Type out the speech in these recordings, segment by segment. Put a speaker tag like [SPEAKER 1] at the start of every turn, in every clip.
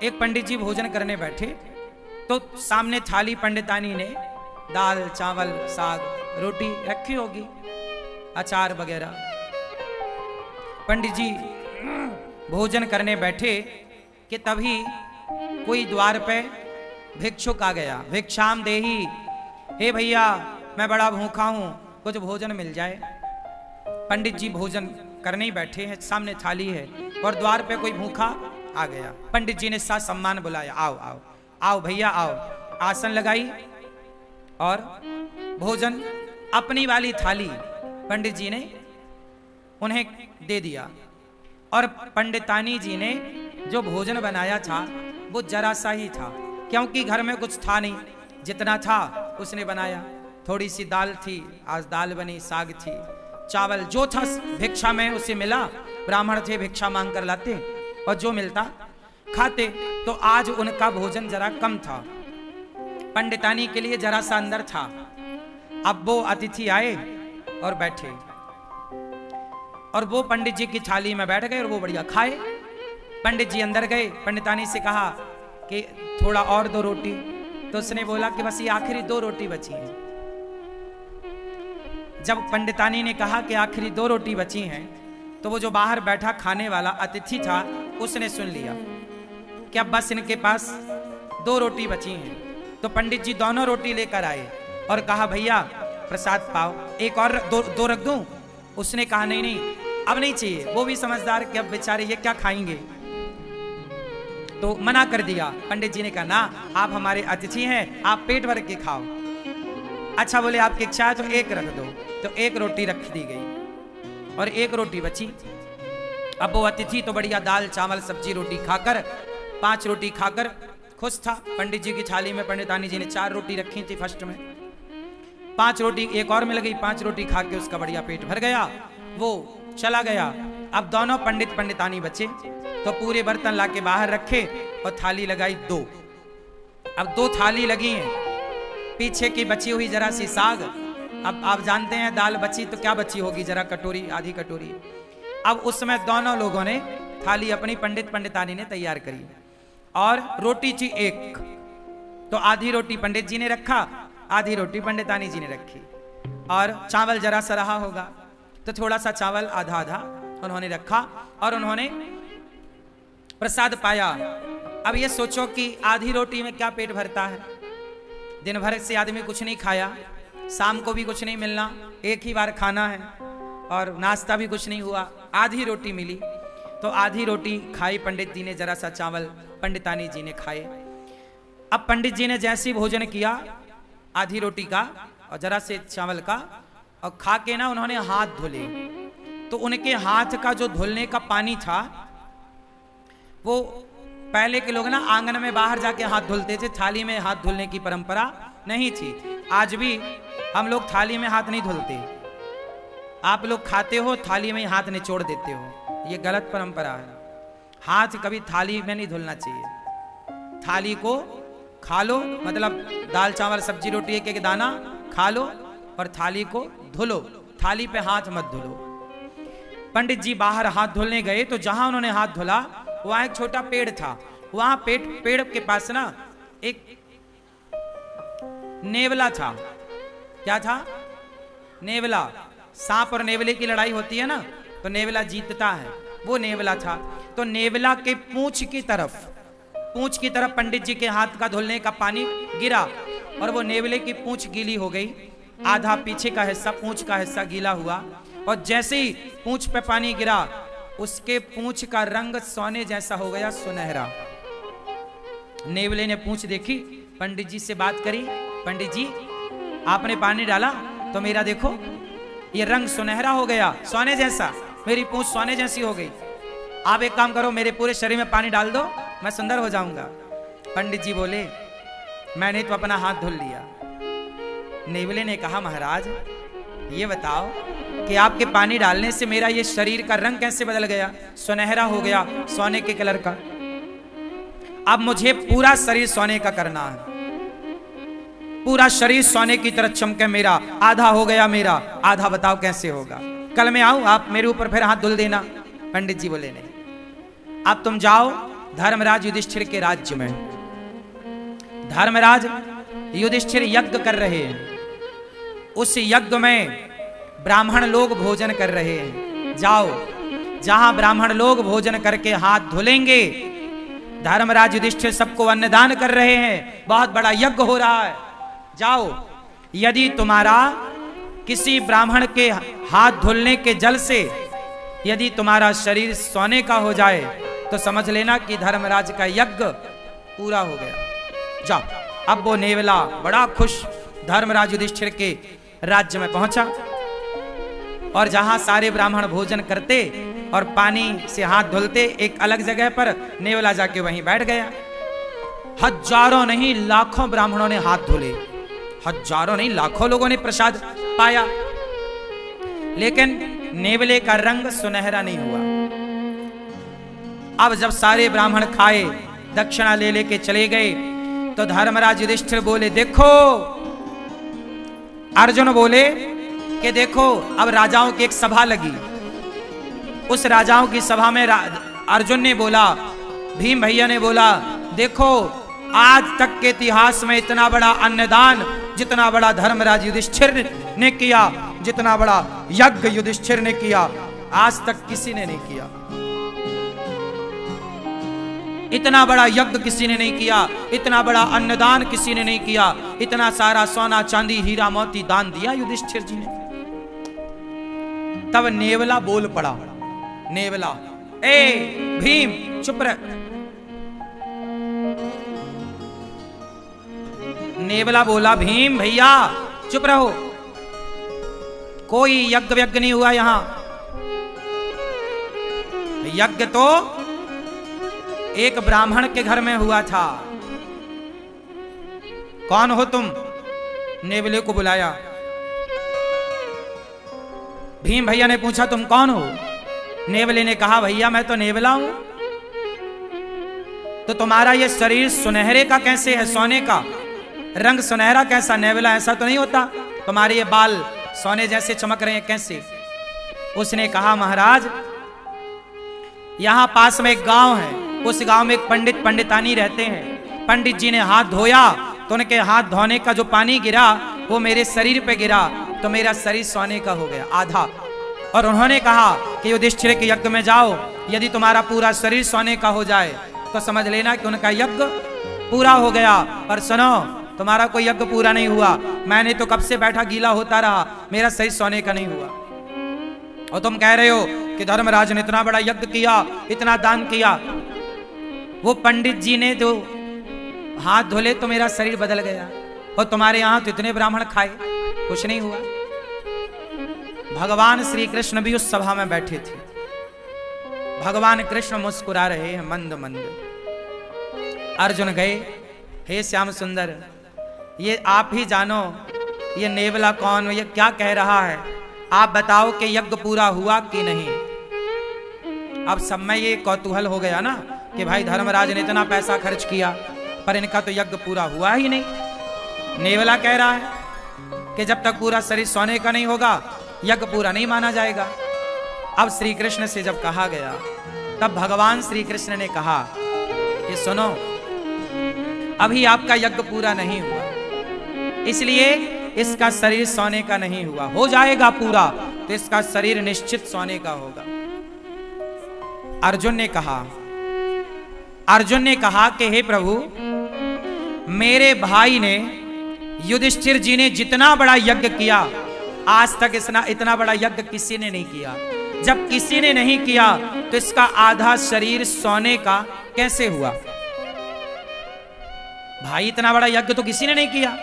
[SPEAKER 1] एक पंडित जी भोजन करने बैठे तो सामने थाली पंडितानी ने दाल चावल साग रोटी रखी होगी, अचार वगैरह। पंडित जी भोजन करने बैठे कि तभी कोई द्वार पे भिक्षुक आ गया। भिक्षाम देही, हे भैया मैं बड़ा भूखा हूं, कुछ भोजन मिल जाए। पंडित जी भोजन करने ही बैठे हैं, सामने थाली है और द्वार पे कोई भूखा आ गया। पंडित जी ने सा सम्मान बुलाया, आओ आओ आओ भैया आओ। आसन लगाई और भोजन अपनी वाली थाली पंडित जी ने उन्हें दे दिया। और पंडितानी जी ने जो भोजन बनाया था वो जरा सा ही था, क्योंकि घर में कुछ था नहीं, जितना था उसने बनाया। थोड़ी सी दाल थी, आज दाल बनी, साग थी, चावल जो था भिक्षा में उसे मिला। ब्राह्मण थे, भिक्षा मांग कर लाते और जो मिलता खाते। तो आज उनका भोजन जरा कम था, पंडितानी के लिए जरा सा अंदर था। अब वो अतिथि आए और बैठे और वो पंडित जी की थाली में बैठ गए और वो बढ़िया खाए। पंडित जी अंदर गए, पंडितानी से कहा कि थोड़ा और दो रोटी। तो उसने बोला कि बस ये आखिरी 2 रोटी बची हैं। जब पंडितानी ने कहा कि आखिरी 2 रोटी बची हैं, तो वो जो बाहर बैठा खाने वाला अतिथि था उसने सुन लिया कि अब बस इनके पास 2 रोटी बची हैं। तो पंडित जी दोनों रोटी लेकर आए और कहा भैया प्रसाद पाओ, एक और दो रख दूं। उसने कहा नहीं नहीं अब नहीं चाहिए। वो भी समझदार कि अब बेचारे ये क्या खाएंगे, तो मना कर दिया। पंडित जी ने कहा ना, आप हमारे अतिथि हैं, आप पेट भर के खाओ। अच्छा बोले आपकी इच्छा है तो एक रख दो। तो 1 रोटी रख दी गई और 1 रोटी बची। अब वो अतिथि तो बढ़िया दाल चावल सब्जी रोटी खाकर 5 रोटी खाकर खुश था। पंडित जी की थाली में पंडितानी जी ने 4 रोटी रखी थी फर्स्ट में, 5 रोटी एक और मिल गई। 5 रोटी खा के उसका बढ़िया पेट भर गया, वो चला गया। अब दोनों पंडित पंडितानी बचे तो पूरे बर्तन लाके बाहर रखे और थाली लगाई 2। अब 2 थाली लगी हैं, पीछे की बची हुई जरा सी साग। अब आप जानते हैं दाल बची तो क्या बची होगी, जरा कटोरी आधी कटोरी। अब उसमें दोनों लोगों ने थाली अपनी पंडित पंडितानी ने तैयार करी और रोटी थी 1। तो आधी रोटी पंडित जी ने रखा, आधी रोटी पंडितानी जी ने रखी। और चावल जरा सा रहा होगा तो थोड़ा सा चावल आधा आधा उन्होंने रखा और उन्होंने प्रसाद पाया। अब ये सोचो कि आधी रोटी में क्या पेट भरता है, दिन भर से आदमी कुछ नहीं खाया, शाम को भी कुछ नहीं मिलना, एक ही बार खाना है और नाश्ता भी कुछ नहीं हुआ, आधी रोटी मिली। तो आधी रोटी खाई पंडित जी ने, जरा सा चावल पंडितानी जी ने खाए। अब पंडित जी ने जैसे भोजन किया आधी रोटी का और जरा से चावल का, और खा के ना उन्होंने हाथ धुले। तो उनके हाथ का जो धुलने का पानी था वो पहले के लोग ना आंगन में बाहर जाके हाथ धुलते थे, थाली में हाथ धुलने की परंपरा नहीं थी। आज भी हम लोग थाली में हाथ नहीं धुलते, आप लोग खाते हो थाली में ही हाथ निचोड़ देते हो, ये गलत परंपरा है। हाथ कभी थाली में नहीं धुलना चाहिए। थाली को खा लो, मतलब दाल चावल सब्जी रोटी एक एक दाना खा लो और थाली को धुलो, थाली पे हाथ मत धुलो। पंडित जी बाहर हाथ धुलने गए तो जहां उन्होंने हाथ धुला वहां एक छोटा पेड़ था। वहां पेड़ के पास ना एक नेवला था। क्या था? नेवला। सांप और नेवले की लड़ाई होती है ना, तो नेवला जीतता है, वो नेवला था। तो नेवला के पूंछ की तरफ पंडित जी के हाथ का धुलने का पानी गिरा और वो नेवले की पूंछ गीली हो गई, आधा पीछे का हिस्सा पूंछ का हिस्सा गीला हुआ। और जैसे ही पूंछ पे पानी गिरा उसके पूंछ का रंग सोने जैसा हो गया, सुनहरा। नेवले ने पूंछ देखी, पंडित जी से बात करी, पंडित जी आपने पानी डाला तो मेरा देखो ये रंग सुनहरा हो गया, सोने जैसा, मेरी पूंछ सोने जैसी हो गई। आप एक काम करो, मेरे पूरे शरीर में पानी डाल दो, मैं सुंदर हो जाऊंगा। पंडित जी बोले मैंने तो अपना हाथ धुल लिया। नेवले ने कहा महाराज ये बताओ कि आपके पानी डालने से मेरा ये शरीर का रंग कैसे बदल गया, सुनहरा हो गया, सोने के कलर का। अब मुझे पूरा शरीर सोने का करना है, पूरा शरीर सोने की तरह चमके मेरा। आधा हो गया मेरा, आधा बताओ कैसे होगा, कल मैं आऊं आप मेरे ऊपर फिर हाथ धुल देना। पंडित जी बोले नहीं, अब तुम जाओ धर्मराज युधिष्ठिर के राज्य में। धर्मराज युधिष्ठिर यज्ञ कर रहे हैं, उस यज्ञ में ब्राह्मण लोग भोजन कर रहे हैं। जाओ, जहां ब्राह्मण लोग भोजन करके हाथ धुलेंगे, धर्मराज युधिष्ठिर सबको अन्नदान कर रहे हैं, बहुत बड़ा यज्ञ हो रहा है। जाओ, यदि तुम्हारा किसी ब्राह्मण के हाथ धुलने के जल से यदि तुम्हारा शरीर सोने का हो जाए तो समझ लेना कि धर्मराज का यज्ञ पूरा हो गया। जाओ। अब वो नेवला बड़ा खुश धर्मराज युधिष्ठिर के राज्य में पहुंचा, और जहां सारे ब्राह्मण भोजन करते और पानी से हाथ धुलते, एक अलग जगह पर नेवला जाके वहीं बैठ गया। हजारों नहीं लाखों ब्राह्मणों ने हाथ धुले, हजारों नहीं लाखों लोगों ने प्रसाद पाया, लेकिन नेवले का रंग सुनहरा नहीं हुआ। अब जब सारे ब्राह्मण खाए, दक्षिणा ले लेके चले गए, तो धर्मराज युधिष्ठिर बोले, देखो, अर्जुन बोले कि देखो, अब राजाओं की एक सभा लगी। उस राजाओं की सभा में अर्जुन ने बोला, भीम भैया ने बोला, देखो, आज तक के इतिहास में इतना बड़ा अन्नदान जितना बड़ा धर्मराज युधिष्ठिर ने किया, जितना बड़ा यज्ञ युधिष्ठिर ने किया, आज तक किसी ने नहीं किया। इतना बड़ा यज्ञ किसी ने नहीं किया, इतना बड़ा अन्नदान किसी ने नहीं किया, इतना सारा सोना चांदी हीरा मोती दान दिया युधिष्ठिर जी ने। तब नेवला बोल पड़ा, नेवला, ए भीम चुप रह। नेवला बोला, भीम भैया चुप रहो, कोई यज्ञ व्यज्ञ नहीं हुआ यहां। यज्ञ तो एक ब्राह्मण के घर में हुआ था। कौन हो तुम? नेवले को बुलाया। भीम भैया ने पूछा, तुम कौन हो? नेवले ने कहा, भैया मैं तो नेवला हूं। तो तुम्हारा ये शरीर सुनहरे का कैसे है? सोने का रंग सुनहरा कैसा? नेवला ऐसा तो नहीं होता, तुम्हारे ये बाल सोने जैसे चमक रहे हैं कैसे? उसने कहा, महाराज यहां पास में एक गांव है, उस गांव में एक पंडित पंडितानी रहते हैं। पंडित जी ने हाथ धोया तो उनके हाथ धोने का जो पानी गिरा वो मेरे शरीर पे गिरा, तो मेरा शरीर सोने का हो गया आधा। और उन्होंने कहा कि युधिष्ठिर के यज्ञ में जाओ, यदि तुम्हारा पूरा शरीर सोने का हो जाए तो समझ लेना कि उनका यज्ञ पूरा हो गया। और सुनो, तुम्हारा कोई यज्ञ पूरा नहीं हुआ, मैंने तो कब से बैठा गीला होता रहा, मेरा शरीर सोने का नहीं हुआ। और तुम कह रहे हो कि धर्मराज ने इतना बड़ा यज्ञ किया, इतना दान किया। वो पंडित जी ने जो हाथ धोले तो मेरा शरीर बदल गया, और तुम्हारे यहां तो इतने ब्राह्मण खाए, कुछ नहीं हुआ। भगवान श्री कृष्ण भी उस सभा में बैठे थे। भगवान कृष्ण मुस्कुरा रहे हैं मंद मंद। अर्जुन गए, हे श्याम सुंदर, ये आप ही जानो ये नेवला कौन, ये क्या कह रहा है, आप बताओ कि यज्ञ पूरा हुआ कि नहीं। अब सब में ये कौतूहल हो गया ना कि भाई धर्मराज ने इतना पैसा खर्च किया पर इनका तो यज्ञ पूरा हुआ ही नहीं। नेवला कह रहा है कि जब तक पूरा शरीर सोने का नहीं होगा यज्ञ पूरा नहीं माना जाएगा। अब श्री कृष्ण से जब कहा गया तब भगवान श्री कृष्ण ने कहा कि सुनो, अभी आपका यज्ञ पूरा नहीं हुआ, इसलिए इसका शरीर सोने का नहीं हुआ। हो जाएगा पूरा तो इसका शरीर निश्चित सोने का होगा। अर्जुन ने कहा कि हे प्रभु, मेरे भाई ने युधिष्ठिर जी ने जितना बड़ा यज्ञ किया, आज तक इतना बड़ा यज्ञ किसी ने नहीं किया। जब किसी ने नहीं किया तो इसका आधा शरीर सोने का कैसे हुआ? भाई इतना बड़ा यज्ञ तो किसी ने नहीं किया,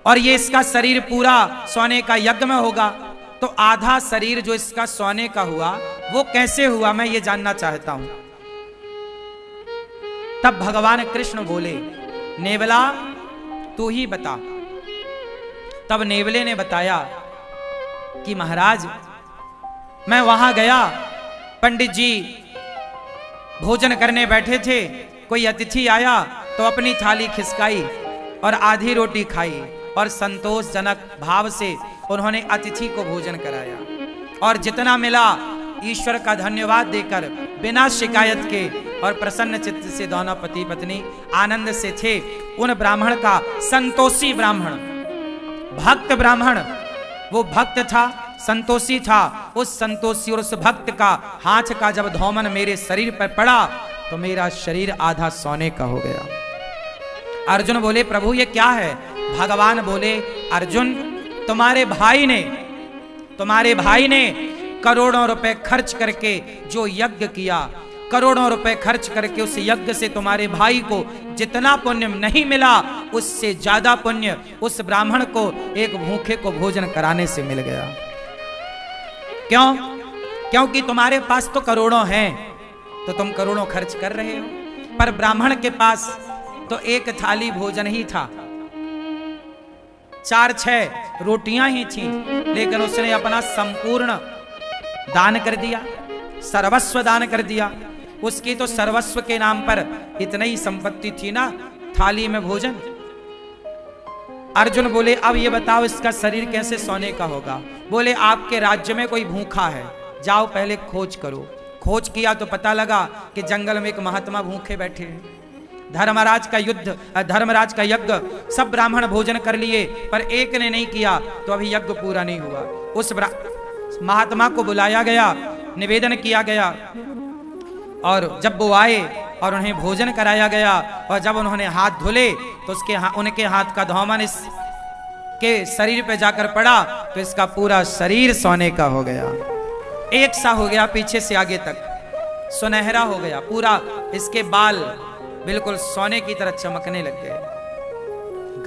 [SPEAKER 1] और ये इसका शरीर पूरा सोने का यज्ञ में होगा, तो आधा शरीर जो इसका सोने का हुआ वो कैसे हुआ, मैं ये जानना चाहता हूं। तब भगवान कृष्ण बोले, नेवला तू ही बता। तब नेवले ने बताया कि महाराज मैं वहां गया, पंडित जी भोजन करने बैठे थे, कोई अतिथि आया तो अपनी थाली खिसकाई और आधी रोटी खाई, और संतोषजनक भाव से उन्होंने अतिथि को भोजन कराया, और जितना मिला ईश्वर का धन्यवाद देकर बिना शिकायत के और प्रसन्न चित्त से दोनों पति पत्नी आनंद से थे। उन ब्राह्मण का, संतोषी ब्राह्मण, भक्त ब्राह्मण, वो भक्त था, संतोषी था। उस संतोषी और उस भक्त का हाथ का जब धौमन मेरे शरीर पर पड़ा तो मेरा शरीर आधा सोने का हो गया। अर्जुन बोले, प्रभु ये क्या है? भगवान बोले, अर्जुन तुम्हारे भाई ने करोड़ों रुपए खर्च करके जो यज्ञ किया, करोड़ों रुपए खर्च करके उस यज्ञ से तुम्हारे भाई को जितना पुण्य नहीं मिला उससे ज्यादा पुण्य उस ब्राह्मण को एक भूखे को भोजन कराने से मिल गया। क्यों? क्योंकि तुम्हारे पास तो करोड़ों हैं तो तुम करोड़ों खर्च कर रहे हो, पर ब्राह्मण के पास तो एक थाली भोजन ही था, 4-6 रोटियां ही थी, लेकिन उसने अपना संपूर्ण दान कर दिया, सर्वस्व दान कर दिया। उसकी तो सर्वस्व के नाम पर इतनी ही संपत्ति थी ना, थाली में भोजन। अर्जुन बोले, अब ये बताओ इसका शरीर कैसे सोने का होगा? बोले, आपके राज्य में कोई भूखा है, जाओ पहले खोज करो। खोज किया तो पता लगा कि जंगल में एक महात्मा भूखे बैठे हैं। धर्मराज का यज्ञ सब ब्राह्मण भोजन कर लिए, पर एक ने नहीं किया तो अभी यज्ञ पूरा नहीं हुआ। उस महात्मा को बुलाया गया, निवेदन किया गया, और जब वो आए और उन्हें भोजन कराया गया और जब उन्होंने हाथ धुले तो उनके हाथ का धौमन इसके शरीर पे जाकर पड़ा तो इसका पूरा शरीर सोने का हो गया, एक सा हो गया, पीछे से आगे तक सुनहरा हो गया, पूरा इसके बाल बिल्कुल सोने की तरह चमकने लग गए।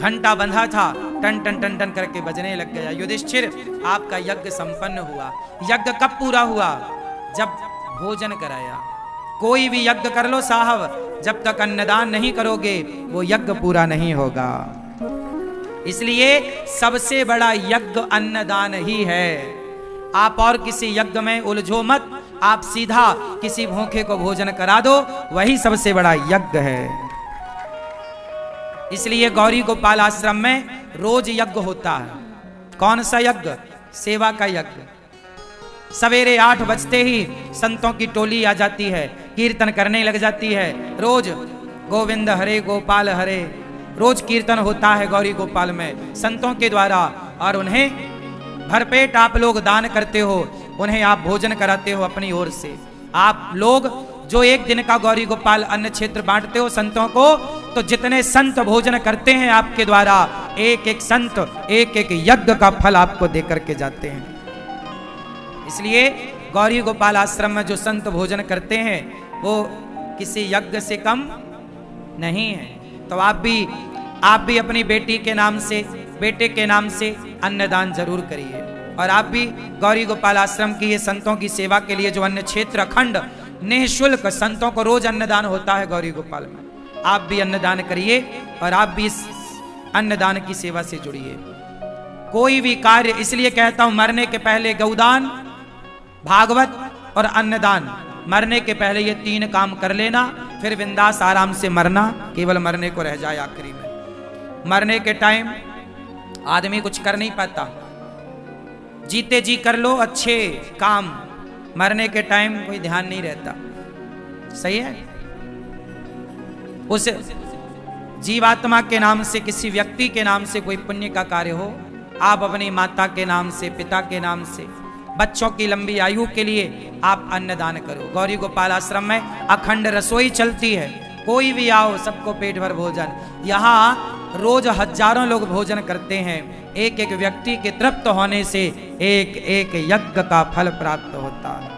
[SPEAKER 1] घंटा बंधा था, टन टन टन टन करके बजने लग गया। युधिष्ठिर, आपका यज्ञ संपन्न हुआ। यज्ञ कब पूरा हुआ? जब भोजन कराया। कोई भी यज्ञ कर लो साहब, जब तक अन्नदान नहीं करोगे वो यज्ञ पूरा नहीं होगा। इसलिए सबसे बड़ा यज्ञ अन्नदान ही है। आप और किसी यज्ञ में उलझो मत, आप सीधा किसी भूखे को भोजन करा दो, वही सबसे बड़ा यज्ञ है। इसलिए गौरी गोपाल आश्रम में रोज यज्ञ होता है। कौन सा यज्ञ? सेवा का यज्ञ। सवेरे 8 बजते ही संतों की टोली आ जाती है, कीर्तन करने लग जाती है। रोज गोविंद हरे गोपाल हरे, रोज कीर्तन होता है गौरी गोपाल में संतों के द्वारा, और उन्हें भरपेट आप लोग दान करते हो, उन्हें आप भोजन कराते हो अपनी ओर से। आप लोग जो एक दिन का गौरी गोपाल अन्न क्षेत्र बांटते हो संतों को, तो जितने संत भोजन करते हैं आपके द्वारा, एक एक संत एक एक यज्ञ का फल आपको दे करके जाते हैं। इसलिए गौरी गोपाल आश्रम में जो संत भोजन करते हैं वो किसी यज्ञ से कम नहीं है। तो आप भी अपनी बेटी के नाम से, बेटे के नाम से अन्नदान जरूर करिए। और आप भी गौरी गोपाल आश्रम की ये संतों की सेवा के लिए जो अन्न क्षेत्र अखंड निःशुल्क, संतों को रोज अन्नदान होता है गौरी गोपाल में, आप भी अन्नदान करिए और आप भी इस अन्नदान की सेवा से जुड़िए। कोई भी कार्य, इसलिए कहता हूं मरने के पहले गौदान, भागवत और अन्नदान, मरने के पहले ये 3 काम कर लेना, फिर बिंदास आराम से मरना, केवल मरने को रह जाए आखिरी में। मरने के टाइम आदमी कुछ कर नहीं पाता, जीते जी कर लो अच्छे काम, मरने के टाइम कोई ध्यान नहीं रहता। सही है? उस जीवात्मा के नाम से, किसी व्यक्ति के नाम से कोई पुण्य का कार्य हो, आप अपनी माता के नाम से, पिता के नाम से, बच्चों की लंबी आयु के लिए आप अन्नदान करो। गौरी गोपाल आश्रम में अखंड रसोई चलती है, कोई भी आओ सबको पेट भर भोजन। यहाँ रोज हजारों लोग भोजन करते हैं। एक एक व्यक्ति के तृप्त होने से एक एक यज्ञ का फल प्राप्त होता है।